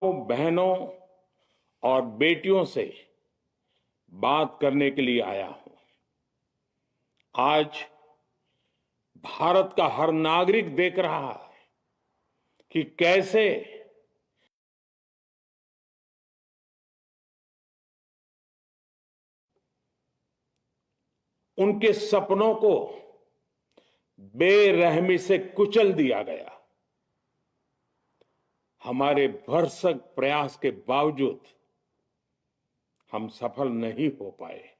बहनों और बेटियों से बात करने के लिए आया हूं। आज भारत का हर नागरिक देख रहा है कि कैसे उनके सपनों को बेरहमी से कुचल दिया गया। हमारे भरसक प्रयास के बावजूद हम सफल नहीं हो पाए।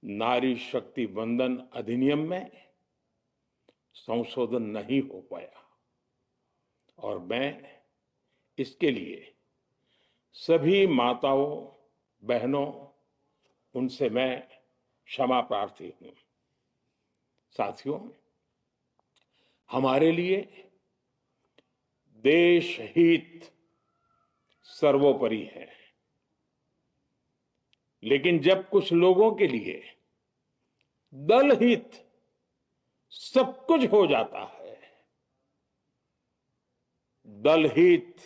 नारी शक्ति वंदन अधिनियम में संशोधन नहीं हो पाया और मैं इसके लिए सभी माताओं, बहनों, उनसे मैं क्षमा प्रार्थी हूं। साथियों, हमारे लिए देश हित सर्वोपरि है, लेकिन जब कुछ लोगों के लिए दल हित सब कुछ हो जाता है, दल हित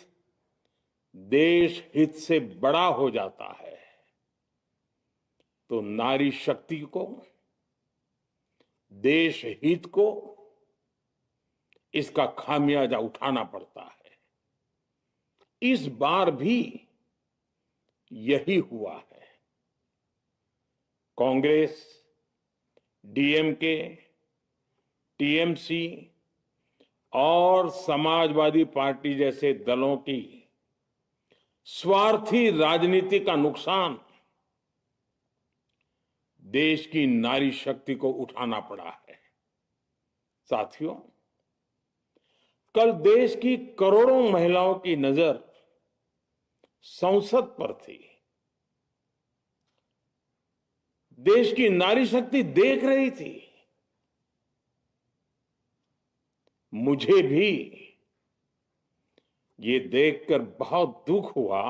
देश हित से बड़ा हो जाता है, तो नारी शक्ति को, देश हित को इसका खामियाजा उठाना पड़ता है। इस बार भी यही हुआ है। कांग्रेस, डीएमके, टीएमसी और समाजवादी पार्टी जैसे दलों की स्वार्थी राजनीति का नुकसान देश की नारी शक्ति को उठाना पड़ा है। साथियों, कल देश की करोड़ों महिलाओं की नजर संसद पर थी। देश की नारी शक्ति देख रही थी। मुझे भी ये देखकर बहुत दुख हुआ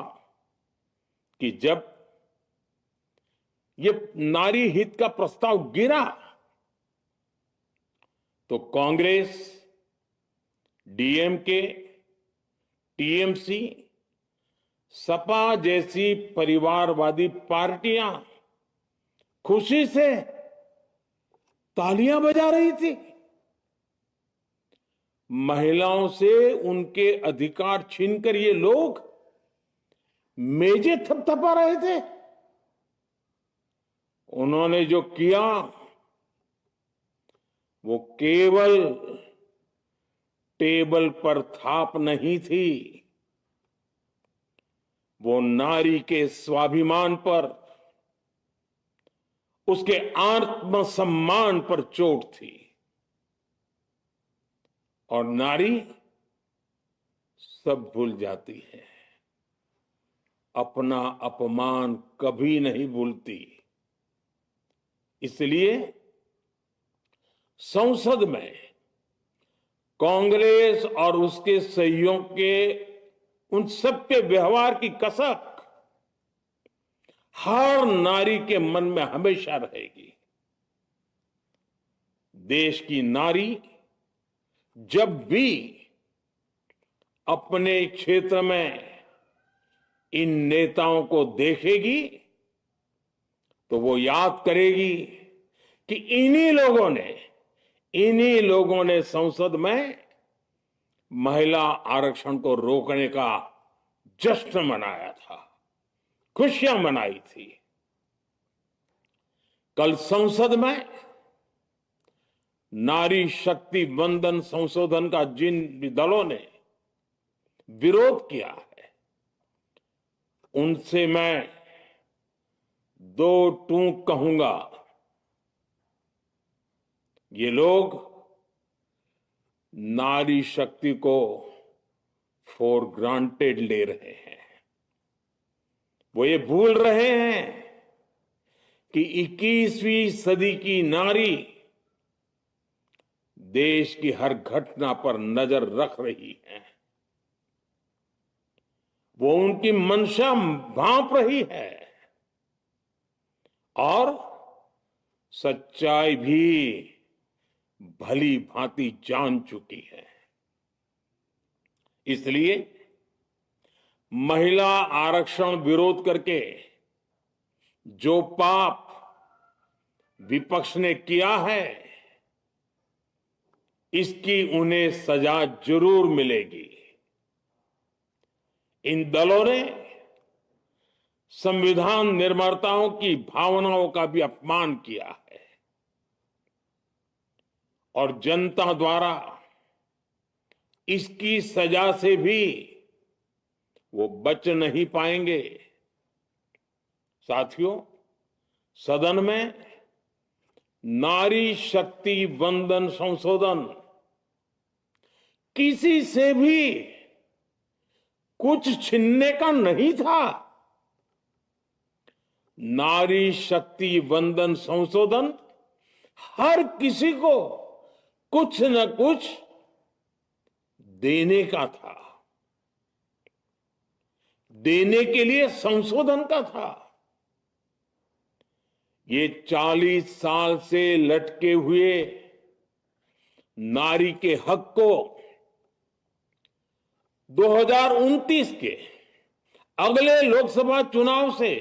कि जब ये नारी हित का प्रस्ताव गिरा तो कांग्रेस, डीएमके, टीएमसी, सपा जैसी परिवारवादी पार्टियां खुशी से तालियां बजा रही थी। महिलाओं से उनके अधिकार छीनकर ये लोग मेजें थपथपा रहे थे। उन्होंने जो किया वो केवल टेबल पर थाप नहीं थी, वो नारी के स्वाभिमान पर, उसके आत्मसम्मान पर चोट थी। और नारी सब भूल जाती है, अपना अपमान कभी नहीं भूलती। इसलिए संसद में कांग्रेस और उसके सहयोग के उन सबके व्यवहार की कसक हर नारी के मन में हमेशा रहेगी। देश की नारी जब भी अपने क्षेत्र में इन नेताओं को देखेगी तो वो याद करेगी कि इन्हीं लोगों ने संसद में महिला आरक्षण को रोकने का जश्न मनाया था, खुशियां मनाई थी। कल संसद में नारी शक्ति वंदन संशोधन का जिन दलों ने विरोध किया है, उनसे मैं दो टूक कहूंगा। ये लोग नारी शक्ति को फॉर ग्रांटेड ले रहे हैं। वो ये भूल रहे हैं कि 21वीं सदी की नारी देश की हर घटना पर नजर रख रही है। वो उनकी मंशा भांप रही है और सच्चाई भी भली भांति जान चुकी है। इसलिए महिला आरक्षण विरोध करके जो पाप विपक्ष ने किया है, इसकी उन्हें सजा जरूर मिलेगी। इन दलों ने संविधान निर्माताओं की भावनाओं का भी अपमान किया है और जनता द्वारा इसकी सजा से भी वो बच नहीं पाएंगे। साथियों, सदन में नारी शक्ति वंदन संशोधन किसी से भी कुछ छीनने का नहीं था। नारी शक्ति वंदन संशोधन हर किसी को कुछ न कुछ देने का था, देने के लिए संशोधन का था। ये 40 साल से लटके हुए नारी के हक को 2029 के अगले लोकसभा चुनाव से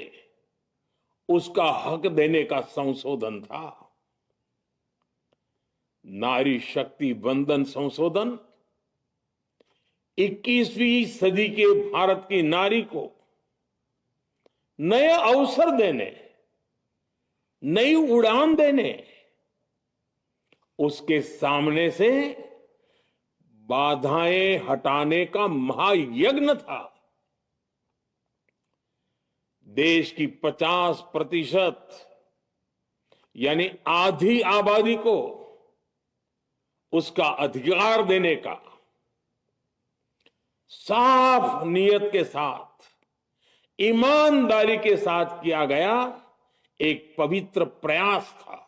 उसका हक देने का संशोधन था। नारी शक्ति वंदन संशोधन 21वीं सदी के भारत की नारी को नए अवसर देने, नई उड़ान देने, उसके सामने से बाधाएं हटाने का महायज्ञ था। देश की 50% यानी आधी आबादी को उसका अधिकार देने का साफ नियत के साथ, ईमानदारी के साथ किया गया एक पवित्र प्रयास था।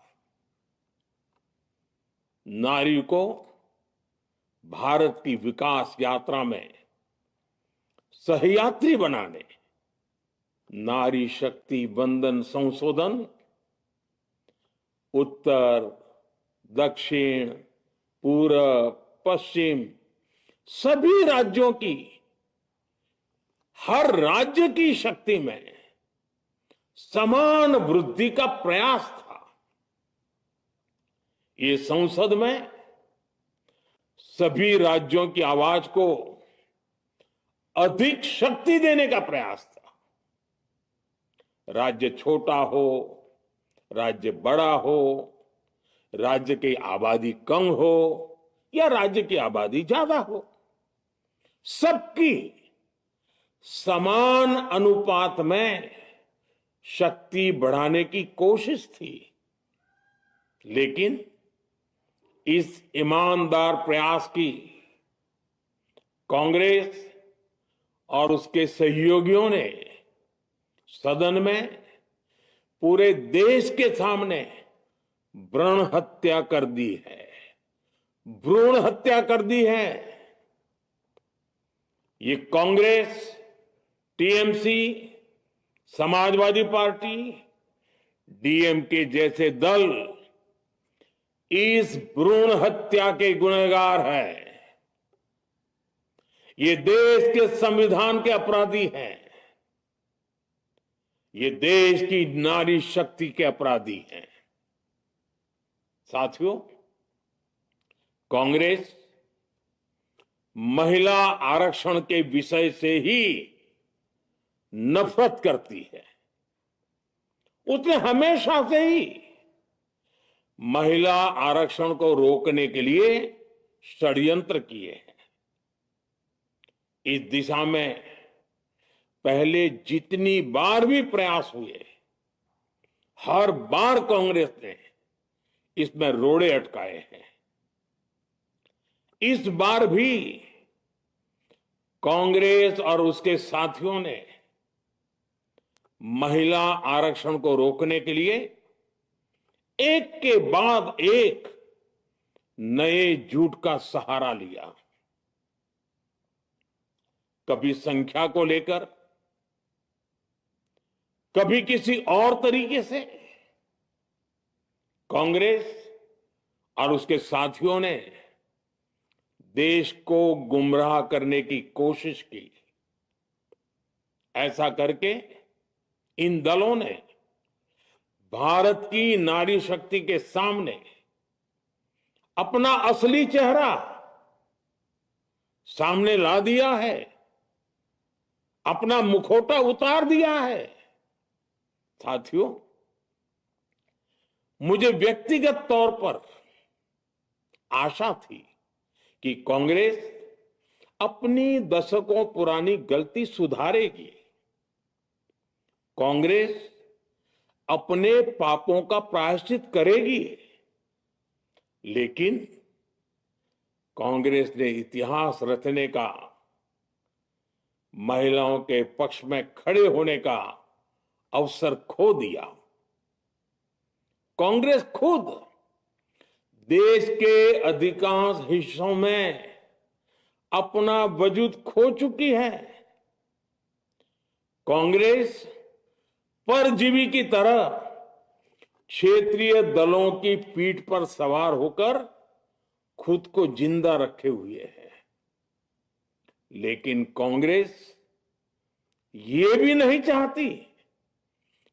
नारी को भारत की विकास यात्रा में सहयात्री बनाने नारी शक्ति वंदन संशोधन उत्तर, दक्षिण, पूर्व, पश्चिम सभी राज्यों की, हर राज्य की शक्ति में समान वृद्धि का प्रयास था। ये संसद में सभी राज्यों की आवाज को अधिक शक्ति देने का प्रयास था। राज्य छोटा हो, राज्य बड़ा हो, राज्य की आबादी कम हो या राज्य की आबादी ज्यादा हो, सबकी समान अनुपात में शक्ति बढ़ाने की कोशिश थी। लेकिन इस ईमानदार प्रयास की कांग्रेस और उसके सहयोगियों ने सदन में पूरे देश के सामने भ्रूण हत्या कर दी है, भ्रूण हत्या कर दी है। ये Congress, TMC, Samajwadi party, DMK जैसे दल इस भ्रूण हत्या के गुनहगार हैं। ये देश के संविधान के अपराधी हैं। ये देश की नारी शक्ति के अपराधी हैं। साथियों, कांग्रेस महिला आरक्षण के विषय से ही नफरत करती है। उसने हमेशा से ही महिला आरक्षण को रोकने के लिए षड्यंत्र किए हैं। इस दिशा में पहले जितनी बार भी प्रयास हुए, हर बार कांग्रेस ने इसमें रोड़े अटकाए हैं। इस बार भी कांग्रेस और उसके साथियों ने महिला आरक्षण को रोकने के लिए एक के बाद एक नए झूठ का सहारा लिया। कभी संख्या को लेकर, कभी किसी और तरीके से कांग्रेस और उसके साथियों ने देश को गुमराह करने की कोशिश की। ऐसा करके इन दलों ने भारत की नारी शक्ति के सामने अपना असली चेहरा सामने ला दिया है, अपना मुखौटा उतार दिया है। साथियों, मुझे व्यक्तिगत तौर पर आशा थी कि कांग्रेस अपनी दशकों पुरानी गलती सुधारेगी। कांग्रेस अपने पापों का प्रायश्चित करेगी। लेकिन कांग्रेस ने इतिहास रचने का, महिलाओं के पक्ष में खड़े होने का अवसर खो दिया। कांग्रेस खुद देश के अधिकांश हिस्सों में अपना वजूद खो चुकी है। कांग्रेस परजीवी की तरह क्षेत्रीय दलों की पीठ पर सवार होकर खुद को जिंदा रखे हुए है। लेकिन कांग्रेस ये भी नहीं चाहती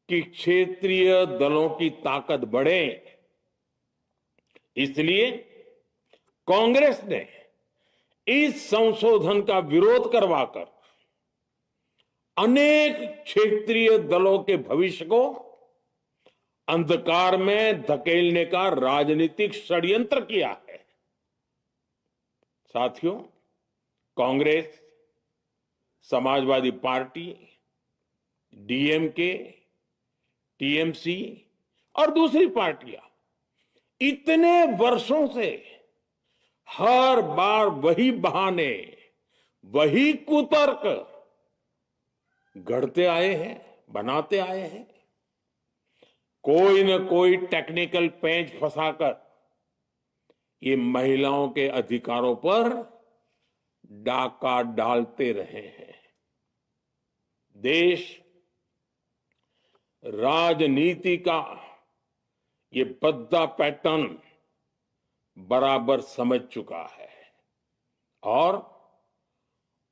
कि क्षेत्रीय दलों की ताकत बढ़े। इसलिए कांग्रेस ने इस संशोधन का विरोध करवाकर अनेक क्षेत्रीय दलों के भविष्य को अंधकार में धकेलने का राजनीतिक षड्यंत्र किया है। साथियों, Congress, Samajwadi party, DMK, TMC और दूसरी पार्टियां इतने वर्षों से हर बार वही बहाने, वही कुतर्क गढ़ते आए हैं, बनाते आए हैं। कोई न कोई टेक्निकल पेंच फंसाकर ये महिलाओं के अधिकारों पर डाका डालते रहे हैं। देश राजनीति का ये भद्दा पैटर्न बराबर समझ चुका है और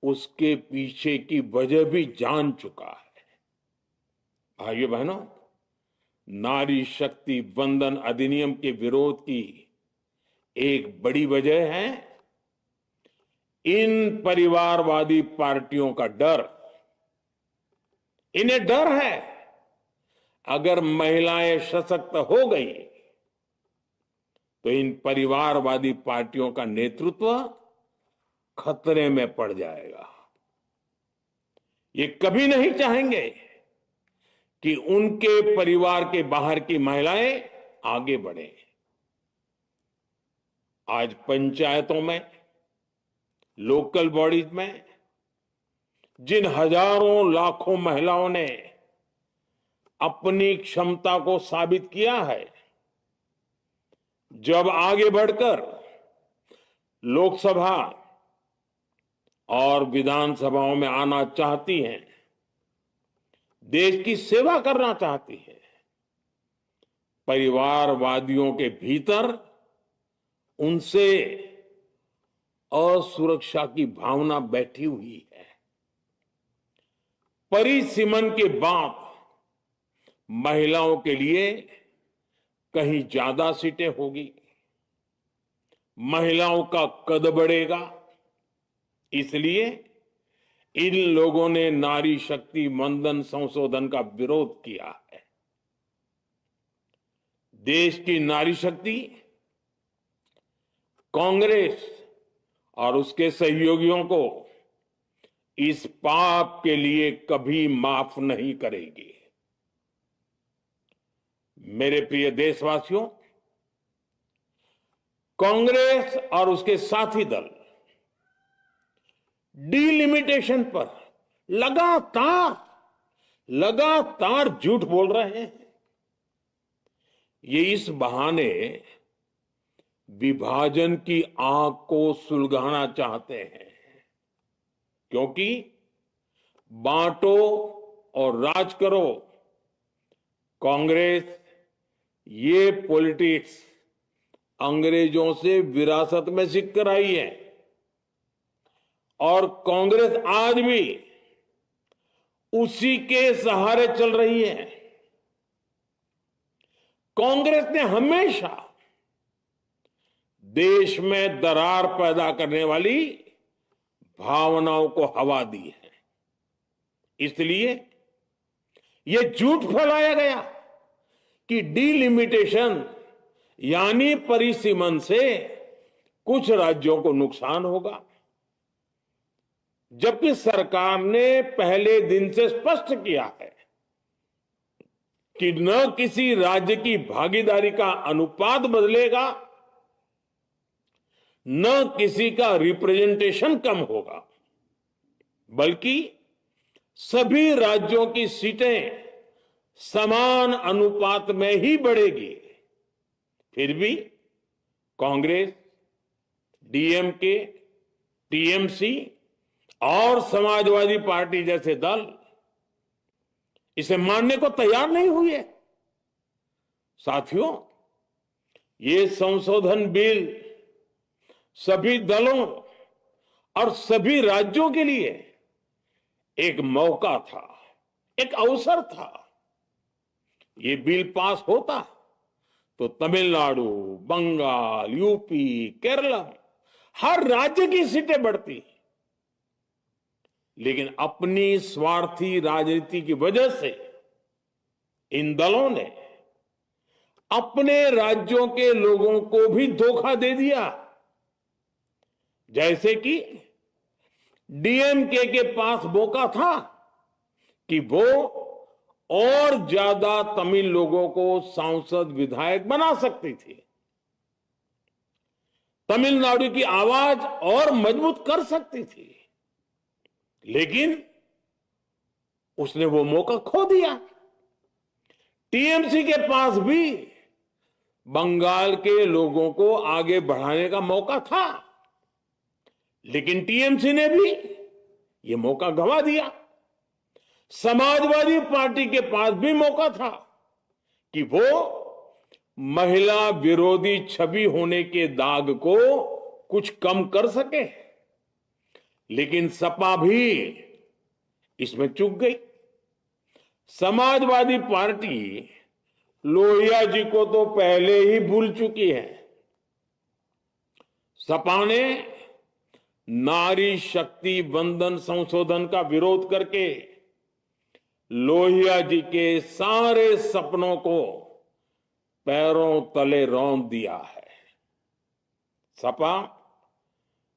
उसके पीछे की वजह भी जान चुका है। भाइयों बहनों, नारी शक्ति वंदन अधिनियम के विरोध की एक बड़ी वजह है इन परिवारवादी पार्टियों का डर। इन्हें डर है अगर महिलाएं सशक्त हो गई तो इन परिवारवादी पार्टियों का नेतृत्व खतरे में पड़ जाएगा। ये कभी नहीं चाहेंगे कि उनके परिवार के बाहर की महिलाएं आगे बढ़े। आज पंचायतों में, लोकल बॉडीज में जिन हजारों लाखों महिलाओं ने अपनी क्षमता को साबित किया है, जब आगे बढ़कर लोकसभा और विधानसभाओं में आना चाहती हैं, देश की सेवा करना चाहती हैं, परिवारवादियों के भीतर उनसे असुरक्षा की भावना बैठी हुई है। परिसीमन के बाद महिलाओं के लिए कहीं ज्यादा सीटें होगी, महिलाओं का कद बढ़ेगा। इसलिए इन लोगों ने नारी शक्ति वंदन संशोधन का विरोध किया है। देश की नारी शक्ति कांग्रेस और उसके सहयोगियों को इस पाप के लिए कभी माफ नहीं करेगी। मेरे प्रिय देशवासियों, कांग्रेस और उसके साथी दल डिलिमिटेशन पर लगातार झूठ बोल रहे हैं। ये इस बहाने विभाजन की आग को सुलगाना चाहते हैं, क्योंकि बांटो और राज करो, कांग्रेस ये पॉलिटिक्स अंग्रेजों से विरासत में सीख कर आई है और कांग्रेस आज भी उसी के सहारे चल रही है। कांग्रेस ने हमेशा देश में दरार पैदा करने वाली भावनाओं को हवा दी है। इसलिए यह झूठ फैलाया गया कि डीलिमिटेशन यानी परिसीमन से कुछ राज्यों को नुकसान होगा, जबकि सरकार ने पहले दिन से स्पष्ट किया है कि न किसी राज्य की भागीदारी का अनुपात बदलेगा, न किसी का रिप्रेजेंटेशन कम होगा, बल्कि सभी राज्यों की सीटें समान अनुपात में ही बढ़ेगी। फिर भी कांग्रेस, डीएमके, टीएमसी और समाजवादी पार्टी जैसे दल इसे मानने को तैयार नहीं हुए। साथियों, ये संशोधन बिल सभी दलों और सभी राज्यों के लिए एक मौका था, एक अवसर था। ये बिल पास होता तो तमिलनाडु, बंगाल, यूपी, केरला हर राज्य की सीटें बढ़ती। लेकिन अपनी स्वार्थी राजनीति की वजह से इन दलों ने अपने राज्यों के लोगों को भी धोखा दे दिया। जैसे कि डीएमके के पास मौका था कि वो और ज्यादा तमिल लोगों को सांसद विधायक बना सकती थी, तमिलनाडु की आवाज और मजबूत कर सकती थी, लेकिन उसने वो मौका खो दिया। टीएमसी के पास भी बंगाल के लोगों को आगे बढ़ाने का मौका था, लेकिन टीएमसी ने भी ये मौका गंवा दिया। समाजवादी पार्टी के पास भी मौका था कि वो महिला विरोधी छवि होने के दाग को कुछ कम कर सके, लेकिन सपा भी इसमें चूक गई। समाजवादी पार्टी लोहिया जी को तो पहले ही भूल चुकी है। सपा ने नारी शक्ति वंदन संशोधन का विरोध करके लोहिया जी के सारे सपनों को पैरों तले रौंद दिया है। सपा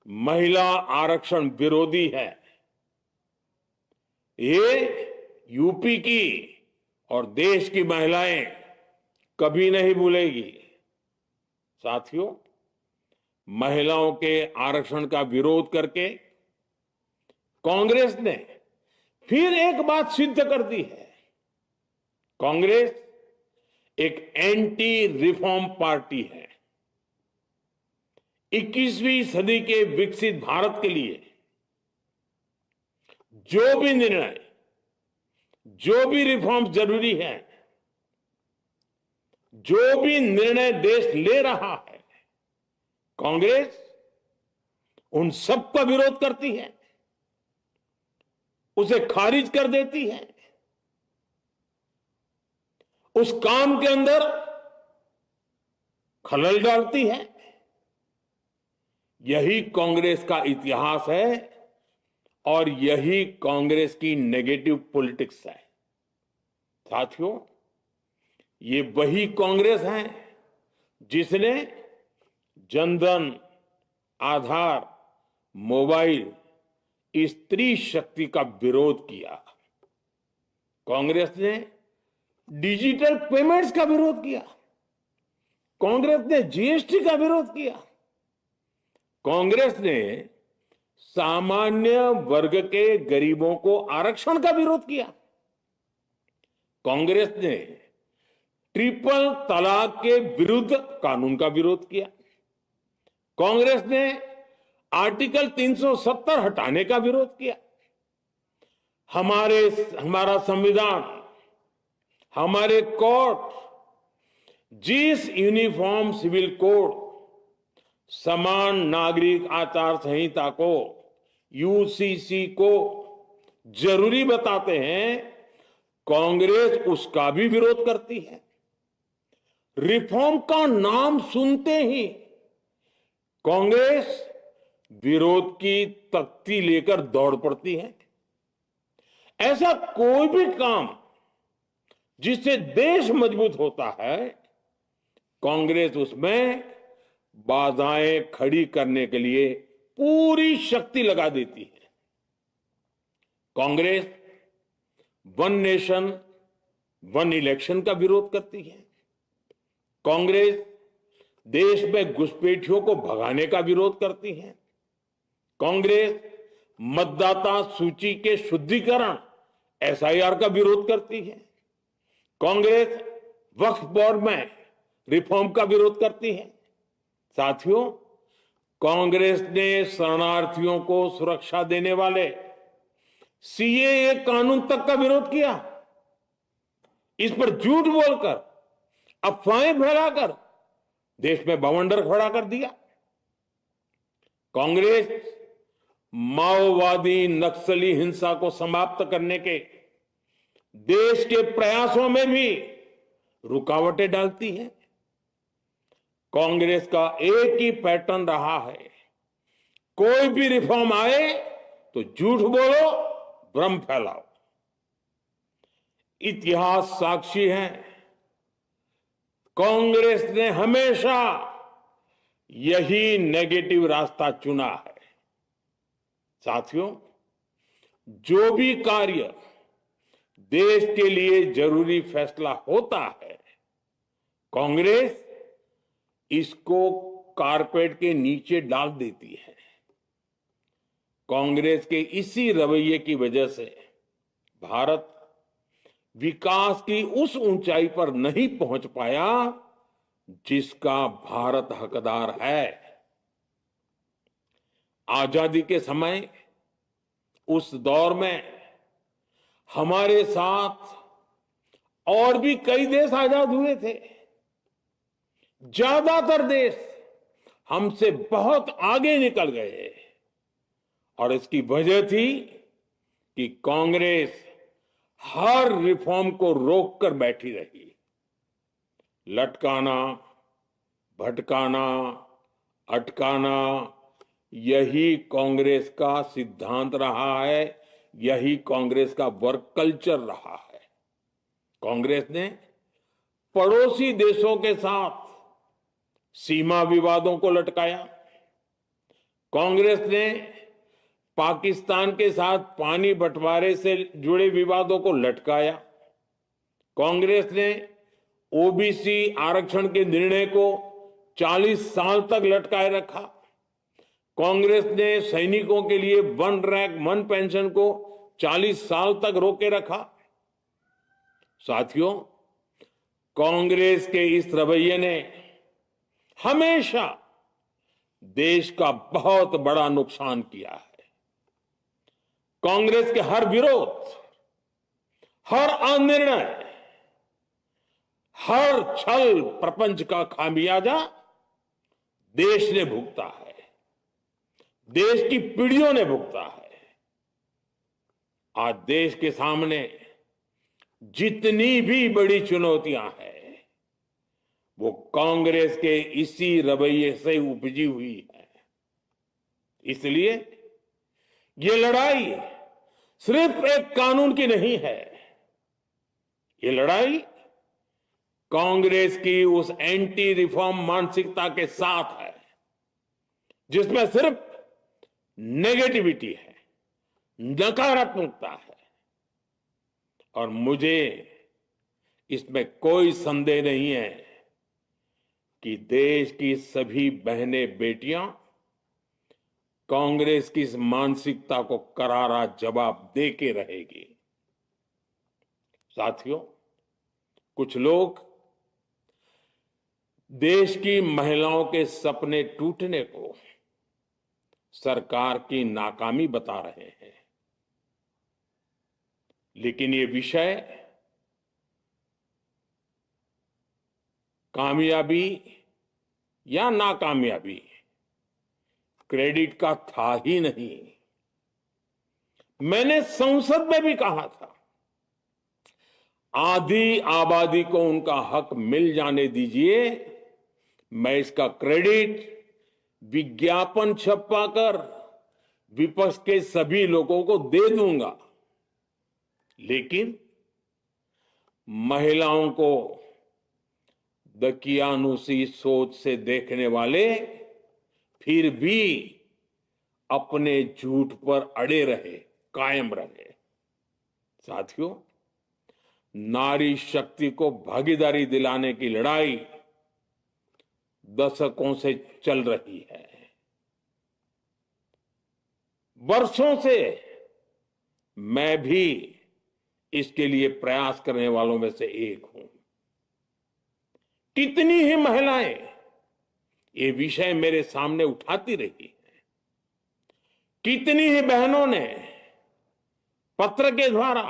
महिला आरक्षण विरोधी है। ये यूपी की और देश की महिलाएं कभी नहीं भूलेगी। साथियों, महिलाओं के आरक्षण का विरोध करके कांग्रेस ने फिर एक बात सिद्ध कर दी है। कांग्रेस एक एंटी रिफॉर्म पार्टी है। 21वीं सदी के विकसित भारत के लिए जो भी निर्णय, जो भी रिफॉर्म जरूरी है, जो भी निर्णय देश ले रहा है, कांग्रेस उन सब का विरोध करती है, उसे खारिज कर देती है, उस काम के अंदर खलल डालती है। यही कांग्रेस का इतिहास है और यही कांग्रेस की नेगेटिव पॉलिटिक्स है। साथियों, ये वही कांग्रेस है जिसने जनधन, आधार, मोबाइल, स्त्री शक्ति का विरोध किया। कांग्रेस ने डिजिटल पेमेंट्स का विरोध किया। कांग्रेस ने जीएसटी का विरोध किया। कांग्रेस ने सामान्य वर्ग के गरीबों को आरक्षण का विरोध किया। कांग्रेस ने ट्रिपल तलाक के विरुद्ध कानून का विरोध किया। कांग्रेस ने आर्टिकल 370 हटाने का विरोध किया। हमारा संविधान, हमारे कोर्ट जिस यूनिफॉर्म सिविल कोड, समान नागरिक आचार संहिता को, यूसीसी को जरूरी बताते हैं, कांग्रेस उसका भी विरोध करती है। रिफॉर्म का नाम सुनते ही कांग्रेस विरोध की तख्ती लेकर दौड़ पड़ती है। ऐसा कोई भी काम जिससे देश मजबूत होता है, कांग्रेस उसमें बाधाएं खड़ी करने के लिए पूरी शक्ति लगा देती है। Congress one nation one election का विरोध करती है। कांग्रेस देश में घुसपैठियों को भगाने का विरोध करती है। कांग्रेस मतदाता सूची के शुद्धिकरण एसआईआर का विरोध करती है। कांग्रेस वक्फ बोर्ड में रिफॉर्म का विरोध करती है। साथियों, कांग्रेस ने शरणार्थियों को सुरक्षा देने वाले सीएए कानून तक का विरोध किया। इस पर झूठ बोलकर, अफवाहें फैलाकर देश में बवंडर खड़ा कर दिया। कांग्रेस माओवादी नक्सली हिंसा को समाप्त करने के देश के प्रयासों में भी रुकावटें डालती है। कांग्रेस का एक ही पैटर्न रहा है, कोई भी रिफॉर्म आए तो झूठ बोलो, भ्रम फैलाओ। इतिहास साक्षी है, कांग्रेस ने हमेशा यही नेगेटिव रास्ता चुना है। साथियों, जो भी कार्य देश के लिए जरूरी फैसला होता है, कांग्रेस इसको कारपेट के नीचे डाल देती है। कांग्रेस के इसी रवैये की वजह से भारत विकास की उस ऊंचाई पर नहीं पहुंच पाया जिसका भारत हकदार है। आजादी के समय उस दौर में हमारे साथ और भी कई देश आजाद हुए थे। ज्यादातर देश हमसे बहुत आगे निकल गए और इसकी वजह थी कि कांग्रेस हर रिफॉर्म को रोककर बैठी रही। लटकाना, भटकाना, अटकाना, यही कांग्रेस का सिद्धांत रहा है, यही कांग्रेस का वर्क कल्चर रहा है। कांग्रेस ने पड़ोसी देशों के साथ सीमा विवादों को लटकाया। कांग्रेस ने पाकिस्तान के साथ पानी बंटवारे से जुड़े विवादों को लटकाया। कांग्रेस ने ओबीसी आरक्षण के निर्णय को 40 साल तक लटकाए रखा। कांग्रेस ने सैनिकों के लिए वन रैंक वन पेंशन को 40 साल तक रोके रखा। साथियों, कांग्रेस के इस रवैये ने हमेशा देश का बहुत बड़ा नुकसान किया है। कांग्रेस के हर विरोध, हर अनिर्णय, हर छल प्रपंच का खामियाजा देश ने भुगता है, देश की पीढ़ियों ने भुगता है। आज देश के सामने जितनी भी बड़ी चुनौतियां हैं, वो कांग्रेस के इसी रवैये से उपजी हुई है। इसलिए ये लड़ाई सिर्फ एक कानून की नहीं है, ये लड़ाई कांग्रेस की उस एंटी रिफॉर्म मानसिकता के साथ है जिसमें सिर्फ नेगेटिविटी है, नकारात्मकता है। और मुझे इसमें कोई संदेह नहीं है कि देश की सभी बहनें बेटियां कांग्रेस की इस मानसिकता को करारा जवाब दे के रहेगी। साथियों, कुछ लोग देश की महिलाओं के सपने टूटने को सरकार की नाकामी बता रहे हैं, लेकिन ये विषय कामयाबी या नाकामयाबी क्रेडिट का था ही नहीं, मैंने संसद में भी कहा था, आधी आबादी को उनका हक मिल जाने दीजिए। मैं इसका क्रेडिट विज्ञापन छपवाकर विपक्ष के सभी लोगों को दे दूंगा, लेकिन महिलाओं को दकियानुसी सोच से देखने वाले फिर भी अपने झूठ पर अड़े रहे, कायम रहे। साथियों, नारी शक्ति को भागीदारी दिलाने की लड़ाई दशकों से चल रही है। वर्षों से मैं भी इसके लिए प्रयास करने वालों में से एक हूं। कितनी ही महिलाएं ये विषय मेरे सामने उठाती रही हैं, कितनी ही बहनों ने पत्र के द्वारा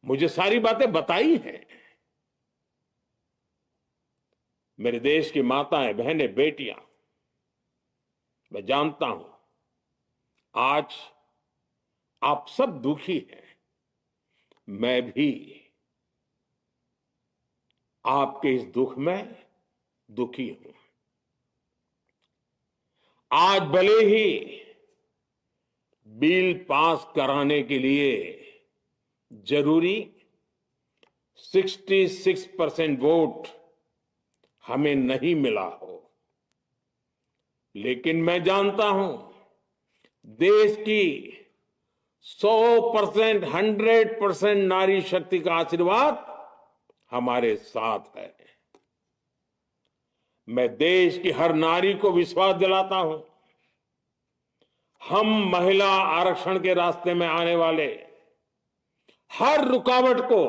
मुझे सारी बातें बताई हैं। मेरे देश की माताएं, बहनें, बेटियां, मैं जानता हूं आज आप सब दुखी हैं। मैं भी आपके इस दुख में दुखी हूं। आज भले ही बिल पास कराने के लिए जरूरी 66% वोट हमें नहीं मिला हो, लेकिन मैं जानता हूं देश की 100%, 100% नारी शक्ति का आशीर्वाद हमारे साथ है। मैं देश की हर नारी को विश्वास दिलाता हूं, हम महिला आरक्षण के रास्ते में आने वाले हर रुकावट को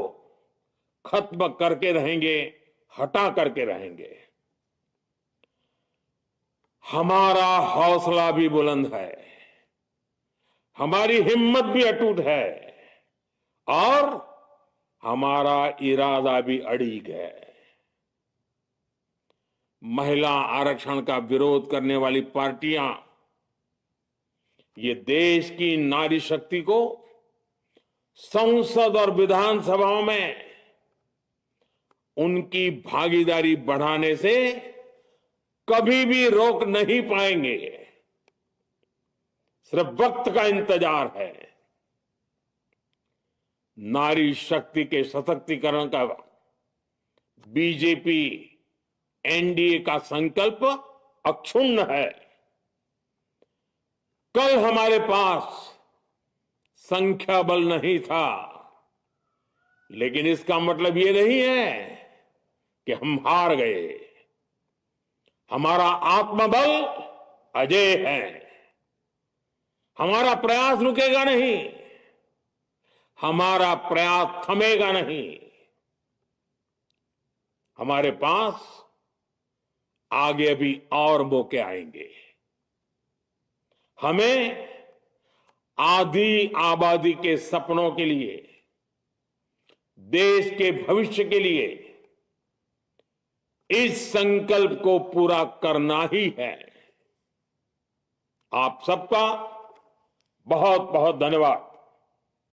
खत्म करके रहेंगे, हटा करके रहेंगे। हमारा हौसला भी बुलंद है, हमारी हिम्मत भी अटूट है और हमारा इरादा भी अड़िग है। महिला आरक्षण का विरोध करने वाली पार्टियां ये देश की नारी शक्ति को संसद और विधानसभाओं में उनकी भागीदारी बढ़ाने से कभी भी रोक नहीं पाएंगे। सिर्फ वक्त का इंतजार है। नारी शक्ति के सशक्तिकरण का बीजेपी एनडीए का संकल्प अक्षुण्ण है। कल हमारे पास संख्या बल नहीं था, लेकिन इसका मतलब ये नहीं है कि हम हार गए। हमारा आत्मबल अजेय है। हमारा प्रयास रुकेगा नहीं, हमारा प्रयास थमेगा नहीं। हमारे पास आगे भी और मौके आएंगे। हमें आधी आबादी के सपनों के लिए, देश के भविष्य के लिए इस संकल्प को पूरा करना ही है। आप सबका बहुत बहुत धन्यवाद।